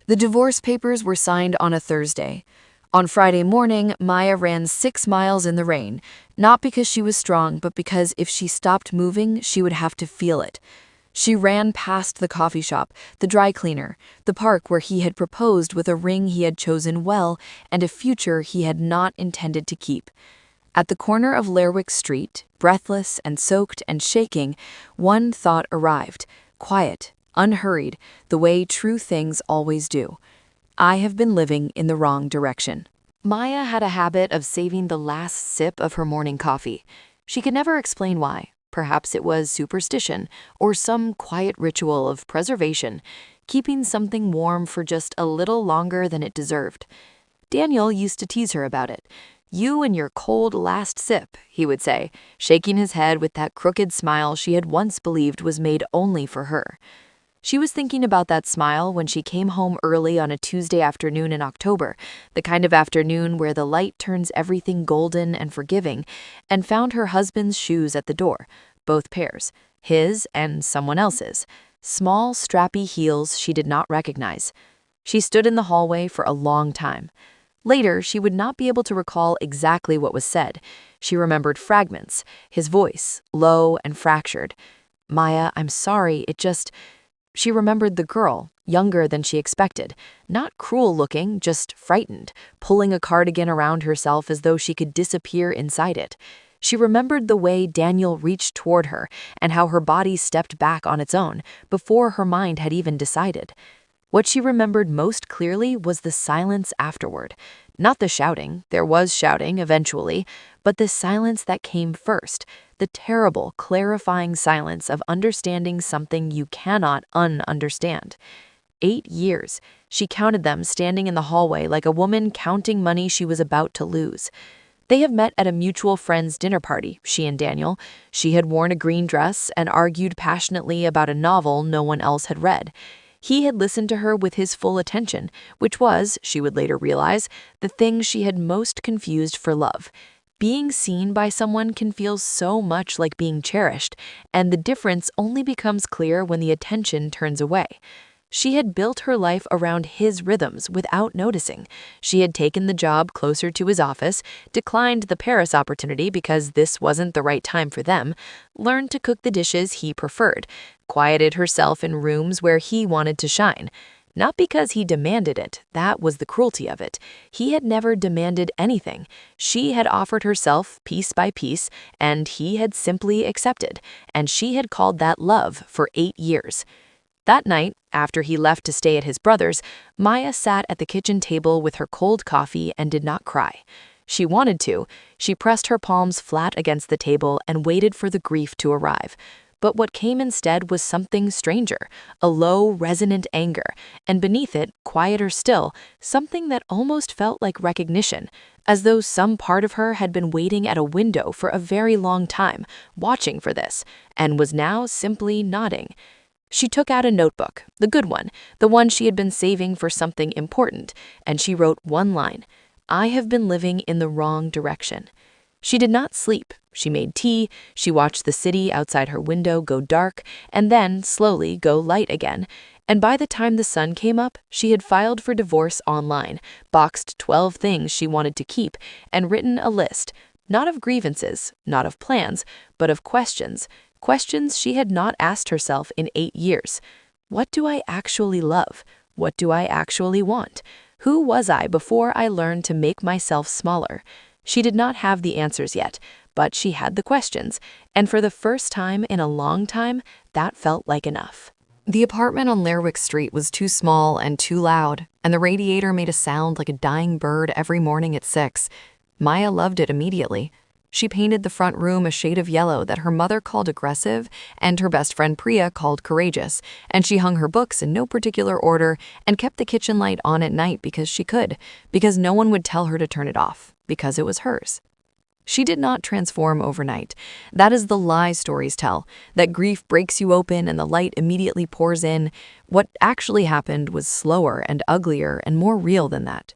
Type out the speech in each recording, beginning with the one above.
The divorce papers were signed on a Thursday. On Friday morning, Maya ran 6 miles in the rain, not because she was strong, but because if she stopped moving, she would have to feel it. She ran past the coffee shop, the dry cleaner, the park where he had proposed with a ring he had chosen well and a future he had not intended to keep. At the corner of Lerwick Street, breathless and soaked and shaking, one thought arrived, quiet, unhurried, the way true things always do. I have been living in the wrong direction. Maya had a habit of saving the last sip of her morning coffee. She could never explain why. Perhaps it was superstition or some quiet ritual of preservation, keeping something warm for just a little longer than it deserved. Daniel used to tease her about it. "You and your cold last sip," he would say, shaking his head with that crooked smile she had once believed was made only for her. She was thinking about that smile when she came home early on a Tuesday afternoon in October, the kind of afternoon where the light turns everything golden and forgiving, and found her husband's shoes at the door, both pairs, his and someone else's, small, strappy heels she did not recognize. She stood in the hallway for a long time. Later, she would not be able to recall exactly what was said. She remembered fragments, his voice, low and fractured. "Maya, I'm sorry, it just..." She remembered the girl, younger than she expected, not cruel-looking, just frightened, pulling a cardigan around herself as though she could disappear inside it. She remembered the way Daniel reached toward her and how her body stepped back on its own, before her mind had even decided. What she remembered most clearly was the silence afterward. Not the shouting, there was shouting eventually, but the silence that came first, the terrible, clarifying silence of understanding something you cannot un-understand. 8 years. She counted them standing in the hallway like a woman counting money she was about to lose. They have met at a mutual friend's dinner party, she and Daniel. She had worn a green dress and argued passionately about a novel no one else had read. He had listened to her with his full attention, which was, she would later realize, the thing she had most confused for love. Being seen by someone can feel so much like being cherished, and the difference only becomes clear when the attention turns away. She had built her life around his rhythms without noticing. She had taken the job closer to his office, declined the Paris opportunity because this wasn't the right time for them, learned to cook the dishes he preferred, quieted herself in rooms where he wanted to shine. Not because he demanded it, that was the cruelty of it. He had never demanded anything. She had offered herself piece by piece, and he had simply accepted, and she had called that love for 8 years. That night, after he left to stay at his brother's, Maya sat at the kitchen table with her cold coffee and did not cry. She wanted to. She pressed her palms flat against the table and waited for the grief to arrive. But what came instead was something stranger, a low, resonant anger, and beneath it, quieter still, something that almost felt like recognition, as though some part of her had been waiting at a window for a very long time, watching for this, and was now simply nodding. She took out a notebook, the good one, the one she had been saving for something important, and she wrote one line: "I have been living in the wrong direction." She did not sleep. She made tea, she watched the city outside her window go dark, and then slowly go light again. And by the time the sun came up, she had filed for divorce online, boxed 12 things she wanted to keep, and written a list, not of grievances, not of plans, but of questions. Questions she had not asked herself in 8 years. What do I actually love? What do I actually want? Who was I before I learned to make myself smaller? She did not have the answers yet, but she had the questions, and for the first time in a long time, that felt like enough. The apartment on Lerwick Street was too small and too loud, and the radiator made a sound like a dying bird every morning at 6. Maya loved it immediately. She painted the front room a shade of yellow that her mother called aggressive and her best friend Priya called courageous, and she hung her books in no particular order and kept the kitchen light on at night because she could, because no one would tell her to turn it off, because it was hers. She did not transform overnight. That is the lie stories tell, that grief breaks you open and the light immediately pours in. What actually happened was slower and uglier and more real than that.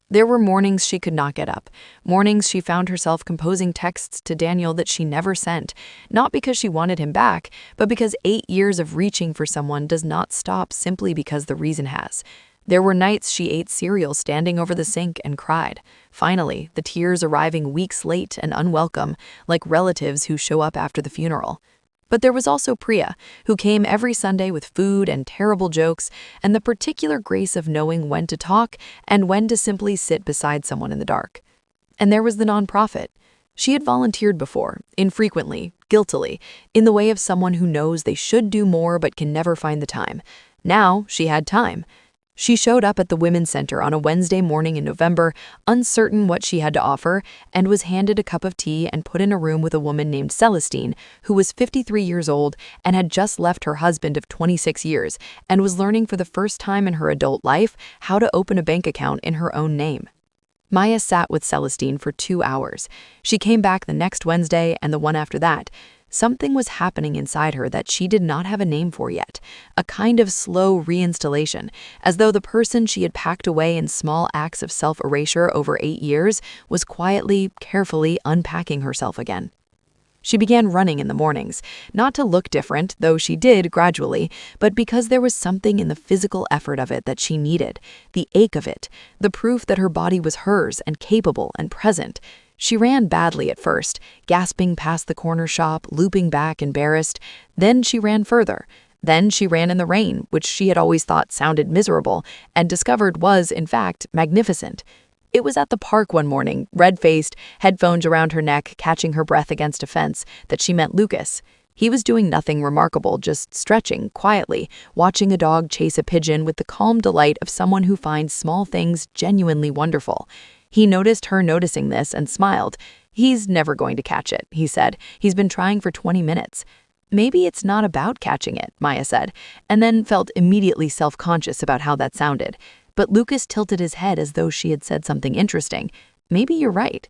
There were mornings she could not get up, mornings she found herself composing texts to Daniel that she never sent, not because she wanted him back, but because 8 years of reaching for someone does not stop simply because the reason has. There were nights she ate cereal standing over the sink and cried, finally, the tears arriving weeks late and unwelcome, like relatives who show up after the funeral. But there was also Priya, who came every Sunday with food and terrible jokes, and the particular grace of knowing when to talk and when to simply sit beside someone in the dark. And there was the nonprofit. She had volunteered before, infrequently, guiltily, in the way of someone who knows they should do more but can never find the time. Now she had time. She showed up at the Women's Center on a Wednesday morning in November, uncertain what she had to offer, and was handed a cup of tea and put in a room with a woman named Celestine, who was 53 years old and had just left her husband of 26 years and was learning for the first time in her adult life how to open a bank account in her own name. Maya sat with Celestine for 2 hours. She came back the next Wednesday and the one after that. Something was happening inside her that she did not have a name for yet, a kind of slow reinstallation, as though the person she had packed away in small acts of self-erasure over 8 years was quietly, carefully unpacking herself again. She began running in the mornings, not to look different, though she did gradually, but because there was something in the physical effort of it that she needed, the ache of it, the proof that her body was hers and capable and present. She ran badly at first, gasping past the corner shop, looping back embarrassed. Then she ran further. Then she ran in the rain, which she had always thought sounded miserable, and discovered was, in fact, magnificent. It was at the park one morning, red-faced, headphones around her neck, catching her breath against a fence, that she met Lucas. He was doing nothing remarkable, just stretching quietly, watching a dog chase a pigeon with the calm delight of someone who finds small things genuinely wonderful. He noticed her noticing this and smiled. "He's never going to catch it," he said. "He's been trying for 20 minutes. "Maybe it's not about catching it," Maya said, and then felt immediately self-conscious about how that sounded. But Lucas tilted his head as though she had said something interesting. "Maybe you're right."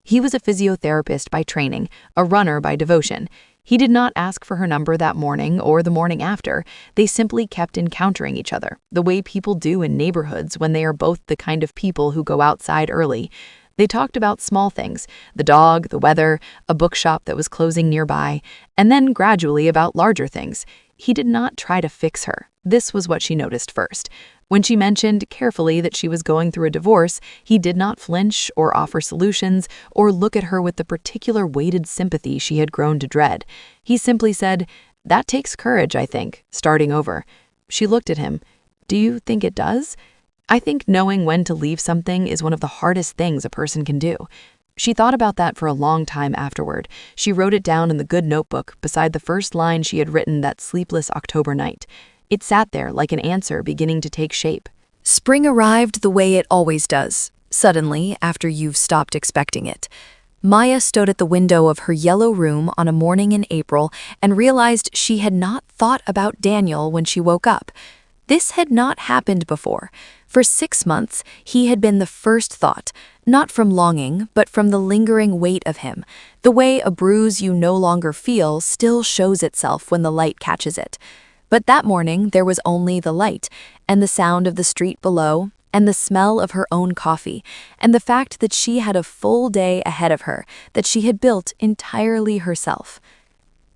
He was a physiotherapist by training, a runner by devotion. He did not ask for her number that morning or the morning after. They simply kept encountering each other, the way people do in neighborhoods when they are both the kind of people who go outside early. They talked about small things, the dog, the weather, a bookshop that was closing nearby, and then gradually about larger things. He did not try to fix her. This was what she noticed first. When she mentioned carefully that she was going through a divorce, he did not flinch or offer solutions or look at her with the particular weighted sympathy she had grown to dread. He simply said, "That takes courage, I think, starting over." She looked at him. "Do you think it does?" "I think knowing when to leave something is one of the hardest things a person can do." She thought about that for a long time afterward. She wrote it down in the good notebook beside the first line she had written that sleepless October night. It sat there like an answer beginning to take shape. Spring arrived the way it always does, suddenly after you've stopped expecting it. Maya stood at the window of her yellow room on a morning in April and realized she had not thought about Daniel when she woke up. This had not happened before. For 6 months, he had been the first thought, not from longing, but from the lingering weight of him, the way a bruise you no longer feel still shows itself when the light catches it. But that morning, there was only the light, and the sound of the street below, and the smell of her own coffee, and the fact that she had a full day ahead of her, that she had built entirely herself.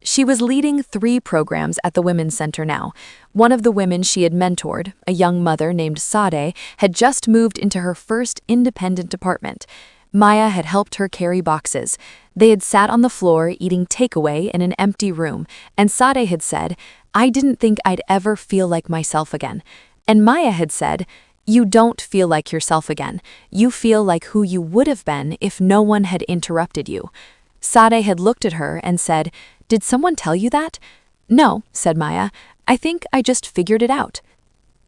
She was leading 3 programs at the Women's Center now. One of the women she had mentored, a young mother named Sade, had just moved into her first independent apartment. Maya had helped her carry boxes. They had sat on the floor eating takeaway in an empty room, and Sade had said, "I didn't think I'd ever feel like myself again." And Maya had said, "You don't feel like yourself again. You feel like who you would have been if no one had interrupted you." Sade had looked at her and said, "Did someone tell you that?" "No," said Maya. "I think I just figured it out."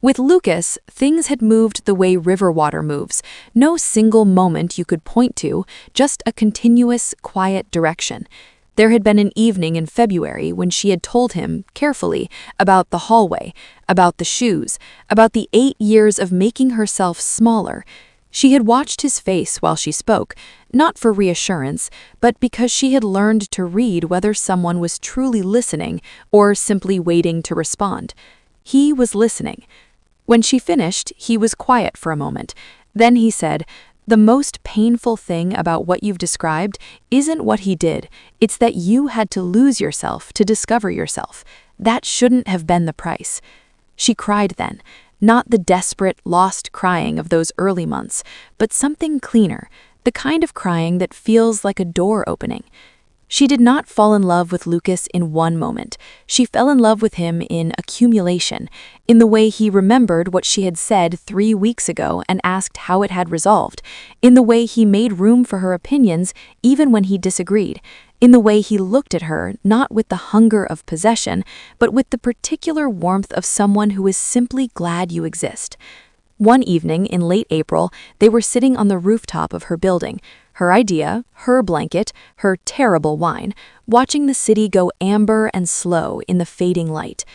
With Lucas, things had moved the way river water moves. No single moment you could point to, just a continuous, quiet direction. There had been an evening in February when she had told him, carefully, about the hallway, about the shoes, about the 8 years of making herself smaller. She had watched his face while she spoke, not for reassurance, but because she had learned to read whether someone was truly listening or simply waiting to respond. He was listening. When she finished, he was quiet for a moment. Then he said, "The most painful thing about what you've described isn't what he did. It's that you had to lose yourself to discover yourself. That shouldn't have been the price." She cried then. Not the desperate, lost crying of those early months, but something cleaner, the kind of crying that feels like a door opening. She did not fall in love with Lucas in one moment. She fell in love with him in accumulation, in the way he remembered what she had said 3 weeks ago and asked how it had resolved, in the way he made room for her opinions even when he disagreed, in the way he looked at her not with the hunger of possession, but with the particular warmth of someone who is simply glad you exist. One evening in late April, they were sitting on the rooftop of her building, her idea, her blanket, her terrible wine, watching the city go amber and slow in the fading light.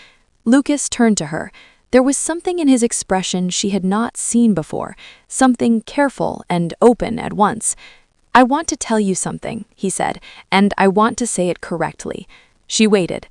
Lucas turned to her. There was something in his expression she had not seen before, something careful and open at once. "I want to tell you something," he said, "and I want to say it correctly." She waited.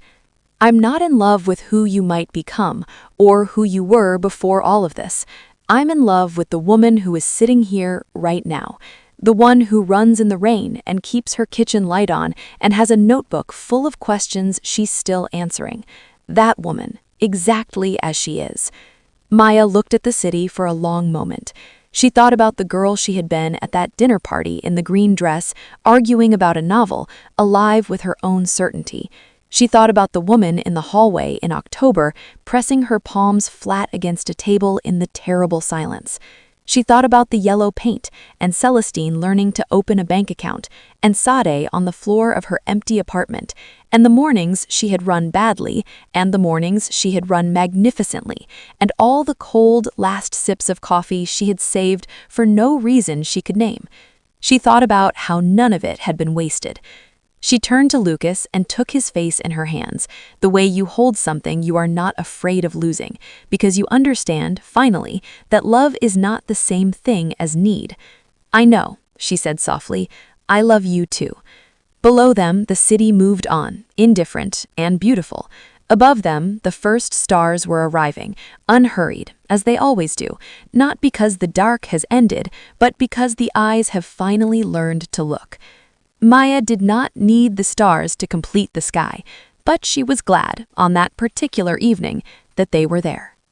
"I'm not in love with who you might become, or who you were before all of this. I'm in love with the woman who is sitting here right now. The one who runs in the rain and keeps her kitchen light on and has a notebook full of questions she's still answering. That woman, exactly as she is." Maya looked at the city for a long moment. She thought about the girl she had been at that dinner party in the green dress, arguing about a novel, alive with her own certainty. She thought about the woman in the hallway in October, pressing her palms flat against a table in the terrible silence. She thought about the yellow paint, and Celestine learning to open a bank account, and Sade on the floor of her empty apartment, and the mornings she had run badly, and the mornings she had run magnificently, and all the cold, last sips of coffee she had saved for no reason she could name. She thought about how none of it had been wasted. She turned to Lucas and took his face in her hands, the way you hold something you are not afraid of losing, because you understand, finally, that love is not the same thing as need. "I know," she said softly, "I love you too." Below them, the city moved on, indifferent and beautiful. Above them, the first stars were arriving, unhurried, as they always do, not because the dark has ended, but because the eyes have finally learned to look. Maya did not need the stars to complete the sky, but she was glad, on that particular evening, that they were there.